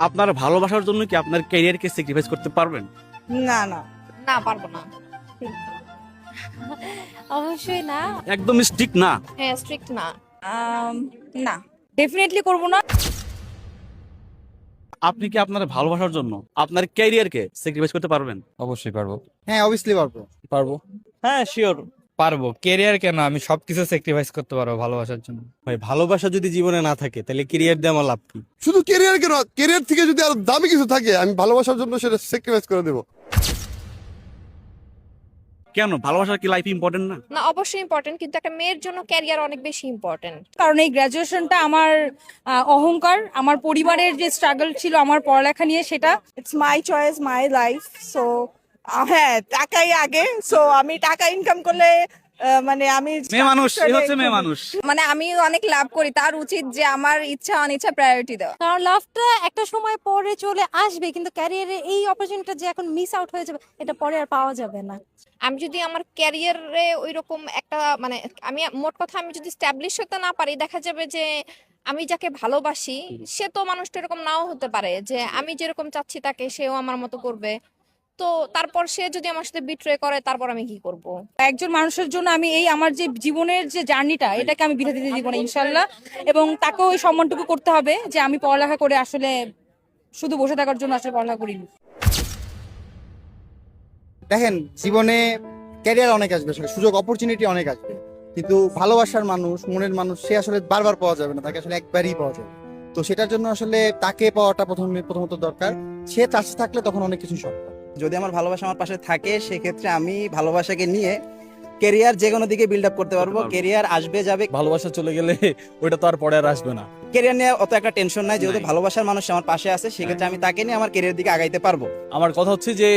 আপনার ভালোবাসার জন্য কি আপনার ক্যারিয়ারকে স্যাক্রিফাইস করতে পারবেন? না না না, পারবো না। অবশ্যই না। একদম স্ট্রিক্ট না? হ্যাঁ, স্ট্রিক্ট না। না ডেফিনেটলি করব না। আপনি কি আপনার ভালোবাসার জন্য আপনার ক্যারিয়ারকে স্যাক্রিফাইস করতে পারবেন? অবশ্যই পারবো। হ্যাঁ অবভিয়াসলি পারবো। পারবো। হ্যাঁ শিওর পারবো। কেরিয়ার কেন, আমি সবকিছু স্যাক্রিফাইস করতে পারবো ভালোবাসার জন্য। ভাই, ভালোবাসা যদি জীবনে না থাকে তাহলে ক্যারিয়ার দিয়ে আমার লাভ কি? শুধু কেরিয়ার কেন, কেরিয়ার থেকে যদি আরো দামি কিছু থাকে আমি ভালোবাসার জন্য সেটা স্যাক্রিফাইস করে দেবো। কেন, ভালোবাসা কি লাইফ ইম্পর্টেন্ট না? না, অবশ্যই ইম্পর্টেন্ট, কিন্তু একটা মেয়ের জন্য ক্যারিয়ার অনেক বেশি ইম্পর্টেন্ট। কারণ এই গ্র্যাজুয়েশনটা আমার অহংকার, আমার পরিবারের যে স্ট্রাগল ছিল আমার পড়ালেখা নিয়ে, সেটা it's my choice, my life. So হ্যাঁ, টাকাই আগে। সো আমি টাকা ইনকাম করলে মানে আমি মেয়ে মানুষ, এই হচ্ছে মেয়ে মানুষ। মানে আমি অনেক লাভ করি, তার উচিত যে আমার ইচ্ছা অনিচ্ছা প্রায়োরিটি দেওয়া। কারণ লাভটা একটা সময় পরে চলে আসবে, কিন্তু ক্যারিয়ারে এই অপরচুনিটিটা যে এখন মিস আউট হয়ে যাবে, এটা পরে আর পাওয়া যাবে না। আমি যদি আমার ক্যারিয়ারে ওইরকম একটা মানে আমি মোট কথা আমি যদি স্ট্যাবলিশ হতে না পারি, দেখা যাবে যে আমি যাকে ভালোবাসি সে তো মানুষটা এরকম নাও হতে পারে যে আমি যেরকম চাচ্ছি তাকে সেও আমার মতো করবে। তো তারপর সে যদি আমার সাথে বিট্রে করে, তারপর আমি কি করব? একজন মানুষের জন্য আমি এই আমার যে জীবনের যে জার্নিটা, এটাকে আমি বিরতি দিতে দিব না ইনশাল্লাহ। এবং তাকেও ওই সম্মানটুকু করতে হবে যে আমি পড়ালেখা করে আসলে শুধু বসে থাকার জন্য আসলে পড়ালেখা করিনি। দেখেন, জীবনে ক্যারিয়ার অনেক আসবে, সুযোগ অপরচুনিটি অনেক আসবে, কিন্তু ভালোবাসার মানুষ, মনের মানুষ সে আসলে বারবার পাওয়া যাবে না, তাকে আসলে একবারই পাওয়া যাবে। তো সেটার জন্য আসলে তাকে পাওয়াটা প্রথমত দরকার। সে চাচ্ছে থাকলে তখন অনেক কিছু সম্ভব। যদি আমার ভালোবাসা আমার পাশে থাকে, সেক্ষেত্রে আমি ভালোবাসাকে নিয়ে কেরিয়ার যে কোনো দিকে বিল্ড আপ করতে পারবো। কেরিয়ার আসবে যাবে, ভালোবাসা চলে গেলে ওইটা তো আর পরে আর আসবে না। কেরিয়ার নিয়ে অত একটা টেনশন নাই, যেহেতু ভালোবাসার মানুষ আমার পাশে আছে, সেক্ষেত্রে আমি তাকে নিয়ে আমার কেরিয়ার দিকে আগাইতে পারবো। আমার কথা হচ্ছে যে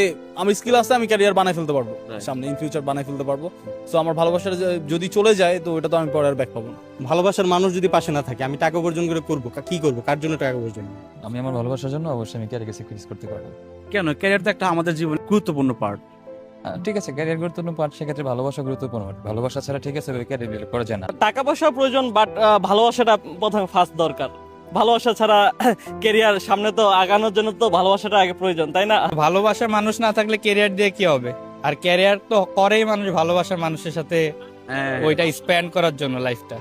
আমি স্কিল আছে, আমি ক্যারিয়ার বানাই ফেলতে পারবো, সামনে ইন ফিউচার বানাই ফেলতে পারবো। সো আমার ভালোবাসাটা যদি চলে যায় তো ওটা তো আমি পরে আর ব্যাক পাবো না। ভালোবাসার মানুষ যদি পাশে না থাকে আমি টাকা উপার্জন করে করবো কি করবো, কার জন্য টাকা উপার্জন? আমি আমার ভালোবাসার জন্য অবশ্যই আমি ক্যারিয়ারকে স্যাক্রিফাইস করতে পারবো। কেন, ক্যারিয়ার তো একটা আমাদের জীবনের গুরুত্বপূর্ণ পার্ট। ঠিক আছে, ক্যারিয়ার গুরুত্বপূর্ণ পার্ট, সেক্ষেত্রে ভালোবাসা গুরুত্বপূর্ণ part। ভালোবাসা ছাড়া ঠিক আছে ক্যারিয়ার বিল্ড করা যায় না। টাকা পয়সা প্রয়োজন, বাট ভালোবাসাটা প্রথমে ফার্স্ট দরকার। ভালোবাসা ছাড়া ক্যারিয়ার সামনে তো আগানোর জন্য তো ভালোবাসাটা আগে প্রয়োজন, তাই না? ভালোবাসার মানুষ না থাকলে ক্যারিয়ার দিয়ে কি হবে? আর ক্যারিয়ার তো করেই মানুষ ভালোবাসার মানুষের সাথে ওইটা স্পেন্ড করার জন্য লাইফটা।